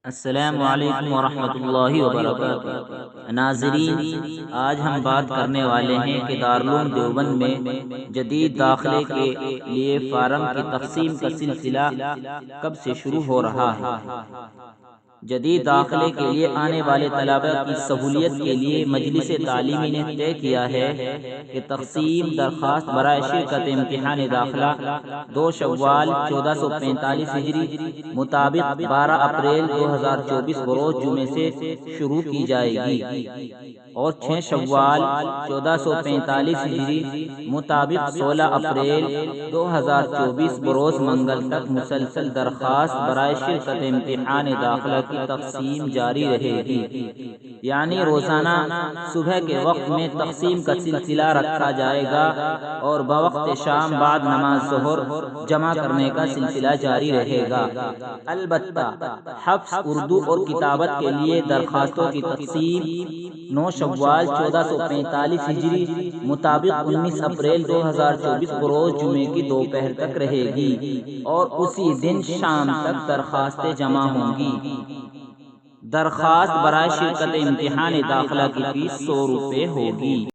السلام علیکم ورحمۃ اللہ وبرکاتہ۔ ناظرین، آج ہم بات کرنے والے ہیں کہ دارالعلوم دیوبند میں جدید داخلے کے لیے فارم کی تقسیم کا سلسلہ کب سے شروع ہو رہا ہے۔ جدید داخلے کے لیے آنے والے طلباء کی سہولیت کے لیے مجلس تعلیمی نے طے کیا ہے کہ تقسیم درخواست برائے شرکت امتحان داخلہ 2 شوال 1445 ہجری مطابق 12 اپریل 2024 بروز جمعے سے شروع کی جائے گی اور 6 شوال 1445 ہجری مطابق 16 اپریل 2024 بروز منگل تک مسلسل درخواست برائے شرکت امتحان داخلہ کی تقسیم جاری رہے گی، یعنی روزانہ صبح کے وقت میں تقسیم کا سلسلہ رکھا جائے گا اور بوقت شام بعد نماز ظہر جمع کرنے کا سلسلہ جاری رہے گا۔ البتہ حفظ اردو اور کتابت کے لیے درخواستوں کی تقسیم 9 شوال 1445 ہجری مطابق 19 اپریل 2024 بروز جمعے کی دوپہر تک رہے گی اور اسی دن شام تک درخواستیں جمع ہوں گی۔ درخواست برائے شرکت امتحان داخلہ کی فیس 100 روپے ہوگی۔